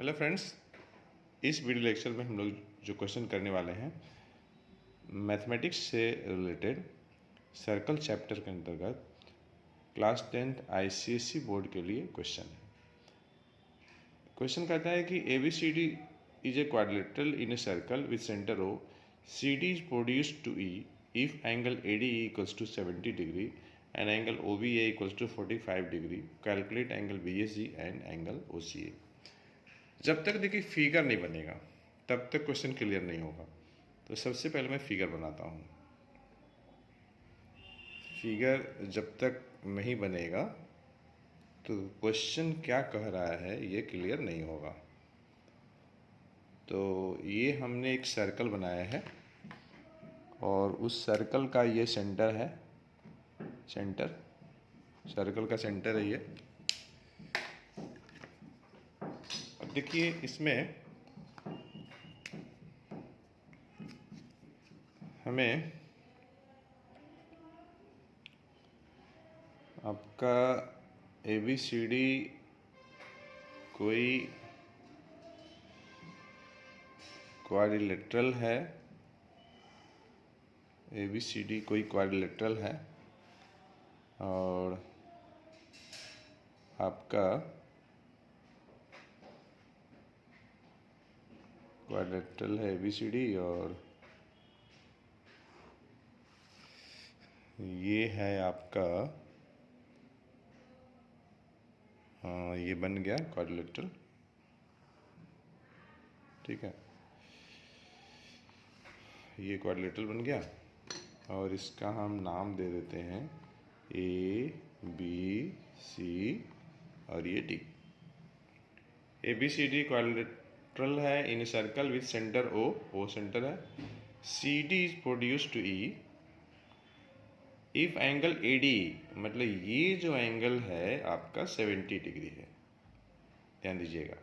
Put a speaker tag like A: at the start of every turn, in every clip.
A: Hello friends, इस video lecture में हम लोग जो क्वेश्चन करने वाले हैं मैथमेटिक्स से रिलेटेड सर्कल चैप्टर के अंतर्गत क्लास 10th आईसीएसई बोर्ड के लिए क्वेश्चन है। क्वेश्चन कहता है कि ABCD is a quadrilateral in a circle with centre O. CD is produced to E if angle ADE equals to 70 degree and angle OBA equals to 45 degree. Calculate angle BSG and angle OCA. जब तक देखिए figure नहीं बनेगा तब तक question clear नहीं होगा। तो सबसे पहले मैं फिगर बनाता हूँ। फिगर जब तक नहीं बनेगा तो क्वेश्चन क्या कह रहा है ये क्लियर नहीं होगा। तो ये हमने एक सर्कल बनाया है और उस सर्कल का ये सेंटर है, सर्कल का सेंटर है ये। अब देखिए इसमें हमें आपका ABCD कोई क्वाड्रिलेटरल है, ABCD कोई क्वाड्रिलेटरल है और आपका क्वाड्रिलेटरल है ABCD और ये है आपका ये बन गया क्वाड्रिलेटरल, ठीक है। ये क्वाड्रिलेटरल बन गया और इसका हम नाम दे देते हैं ABC और ये D। ABCD क्वाड्रिलेटरल है in circle with centre O centre है। CD is produce to E if angle ADE, मतलब ये जो एंगल है आपका 70 डिग्री है, ध्यान दीजिएगा।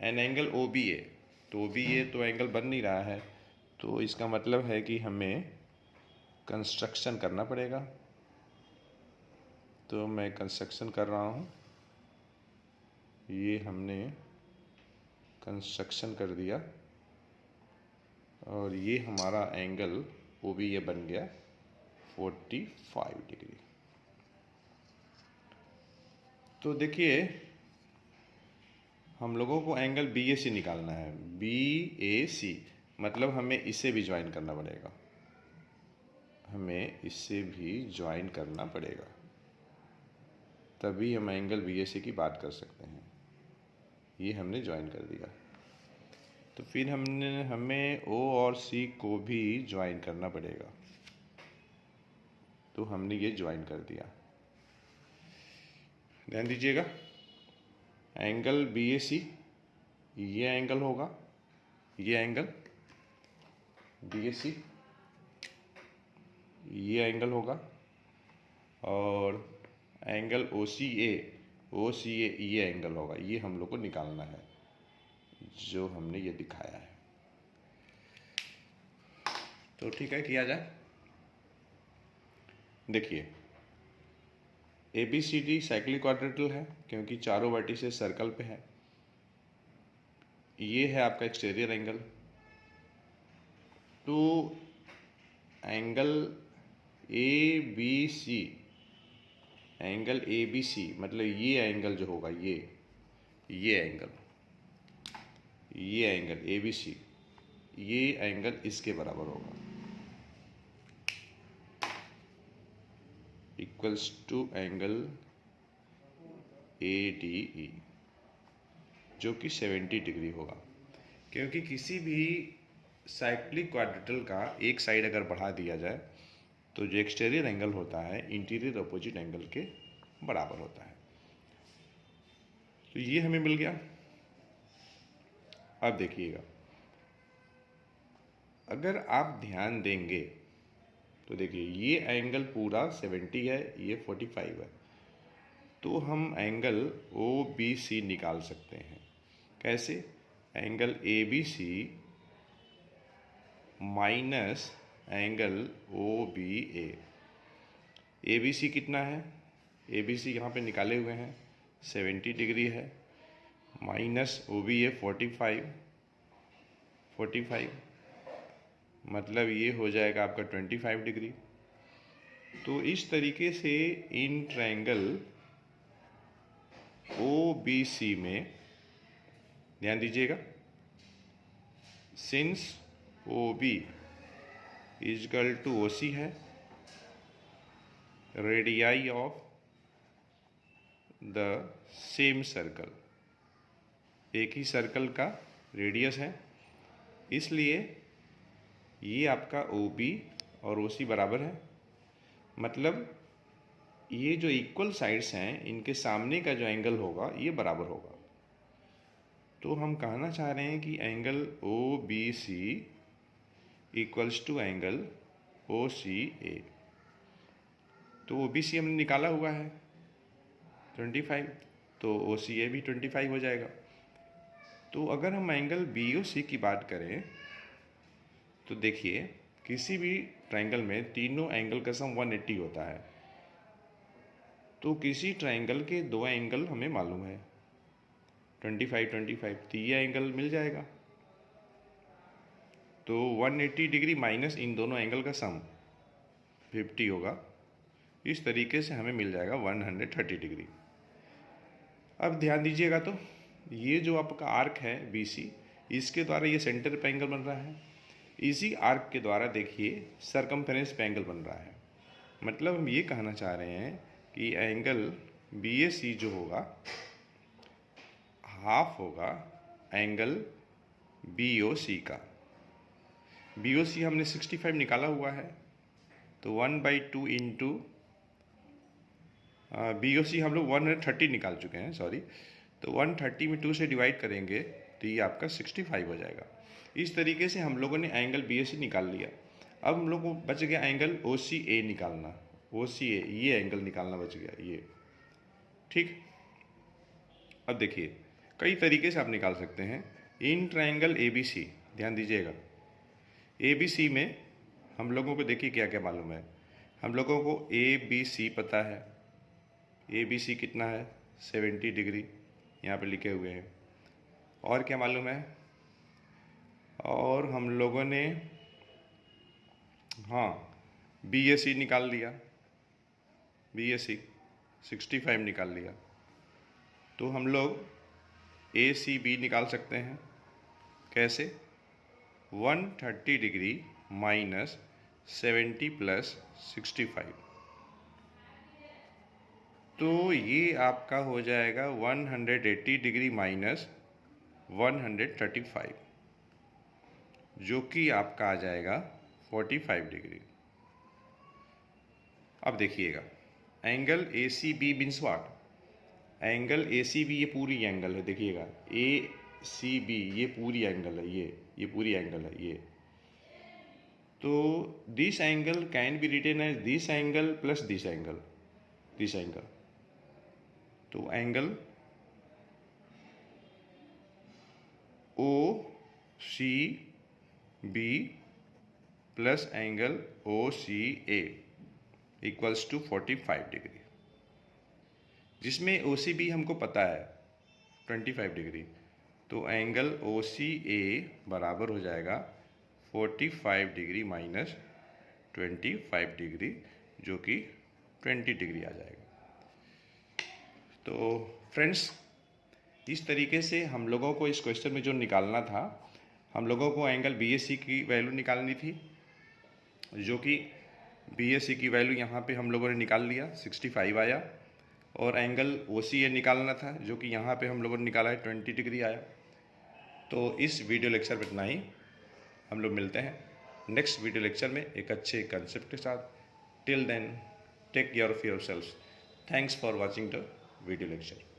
A: एंड एंगल OBA, तो OBA तो एंगल बन नहीं रहा है, तो इसका मतलब है कि हमें कंस्ट्रक्शन करना पड़ेगा। तो मैं कंस्ट्रक्शन कर रहा हूँ, ये हमने कंस्ट्रक्शन कर दिया और ये हमारा एंगल OBA बन गया 45 डिग्री। तो देखिए हम लोगों को एंगल BAC निकालना है। BAC मतलब हमें इसे भी ज्वाइन करना पड़ेगा, हमें इससे भी ज्वाइन करना पड़ेगा, तभी हम एंगल BAC की बात कर सकते हैं। ये हमने ज्वाइन कर दिया, तो फिर हमें O और C को भी ज्वाइन करना पड़ेगा। तो हमने ये ज्वाइन कर दिया, ध्यान दीजिएगा। एंगल BAC ये एंगल होगा, ये एंगल BAC ये एंगल होगा और एंगल OCA ये एंगल होगा। ये हम लोग को निकालना है जो हमने ये दिखाया है। तो ठीक है, किया जाए। देखिए ABCD साइक्लिक क्वाड्रिलेटरल है क्योंकि चारों वर्टिसेस सर्कल पे है। ये है आपका एक्सटीरियर एंगल। तो एंगल ABC मतलब ये एंगल जो होगा ये एंगल ABC ये एंगल इसके बराबर होगा, इक्वल्स टू एंगल ADE जो कि 70 डिग्री होगा। क्योंकि किसी भी साइक्लिक क्वाड्रिलेटरल का एक साइड अगर बढ़ा दिया जाए तो जो एक्सटीरियर एंगल होता है इंटीरियर अपोजिट एंगल के बराबर होता है। तो ये हमें मिल गया। अब देखिएगा, अगर आप ध्यान देंगे तो देखिए ये एंगल पूरा 70 है, ये 45 है। तो हम एंगल OBC निकाल सकते हैं। कैसे? Angle ABC minus angle OBA। ABC कितना है? ABC यहाँ पे निकाले हुए हैं 70 डिग्री है, माइनस ओ बी है 45, मतलब ये हो जाएगा आपका 25 डिग्री। तो इस तरीके से इन ट्रायंगल ओ बी सी में ध्यान दीजिएगा, since O B is equal to O C है, radii of the same circle, एक ही सर्कल का रेडियस है, इसलिए ये आपका ओ बी और ओ सी बराबर है। मतलब ये जो इक्वल साइड्स हैं इनके सामने का जो एंगल होगा ये बराबर होगा। तो हम कहना चाह रहे हैं कि angle O B C equals to angle O C A. तो ओ बी सी हमने निकाला हुआ है 25, तो ओ सी ए भी 25 हो जाएगा। तो अगर हम एंगल बी ओ सी की बात करें तो देखिए, किसी भी ट्रायंगल में तीनों एंगल का सम 180 होता है। तो किसी ट्रायंगल के दो एंगल हमें मालूम है 25, तो ये एंगल मिल जाएगा। तो 180 डिग्री माइनस इन दोनों एंगल का सम 50 होगा। इस तरीके से हमें मिल जाएगा 130 डिग्री। अब ध्यान दीजिएगा, तो ये जो आपका आर्क है बी सी, इसके द्वारा ये सेंटर पे एंगल बन रहा है। इसी आर्क के द्वारा देखिए सरकमफेरेंस पे एंगल बन रहा है। मतलब हम ये कहना चाह रहे हैं कि एंगल बी ए सी जो होगा हाफ होगा एंगल बी ओ सी का। बी ओ सी हमने 65 निकाला हुआ है, तो 1/2 इंटू बी ओ सी हम लोग 130 निकाल चुके हैं, सॉरी। तो 130 में 2 से डिवाइड करेंगे तो ये आपका 65 हो जाएगा। इस तरीके से हम लोगों ने एंगल बी ए सी निकाल लिया। अब हम लोग को बच गया एंगल ओ सी ए निकालना। ओ सी ए ये एंगल निकालना बच गया, ये ठीक। अब देखिए, कई तरीके से आप निकाल सकते हैं। In triangle A B C, ध्यान दीजिएगा, ए बी सी में हम लोगों को देखिए क्या क्या मालूम है। हम लोगों को ए बी सी पता है। ए बी सी कितना है 70 डिग्री, यहाँ पे लिखे हुए हैं। और क्या मालूम है, और हम लोगों ने हाँ बी ए सी निकाल लिया, बी ए सी 65 निकाल लिया। तो हम लोग ए सी बी निकाल सकते हैं। कैसे? 130 डिग्री माइनस 70 प्लस 65, तो ये आपका हो जाएगा 180 डिग्री माइनस 135, जो कि आपका आ जाएगा 45 डिग्री। अब देखिएगा, angle A C B means what? Angle A C B ये पूरी एंगल है, देखिएगा ए सी बी ये पूरी एंगल है, ये पूरी एंगल है ये। तो this angle can be written as this angle plus this angle, this angle. तो angle O C B plus angle O C A equals to 45 degree, जिसमें ओ सी बी हमको पता है 25 डिग्री। तो एंगल ओ सी ए बराबर हो जाएगा 45 degree minus 25 degree, जो कि 20 डिग्री आ जाएगा। तो फ्रेंड्स, इस तरीके से हम लोगों को इस क्वेश्चन में जो निकालना था, हम लोगों को एंगल बी ए सी की वैल्यू निकालनी थी, जो कि बी ए सी की वैल्यू यहाँ पे हम लोगों ने निकाल लिया 65 आया। और एंगल ओ सी ए निकालना था, जो कि यहाँ पे हम लोगों ने निकाला है 20 डिग्री आया। तो इस वीडियो लेक्चर में इतना ही। हम लोग मिलते हैं नेक्स्ट वीडियो लेक्चर में एक अच्छे कंसेप्ट के साथ। Till then, take care of yourselves. Thanks for watching the video lecture.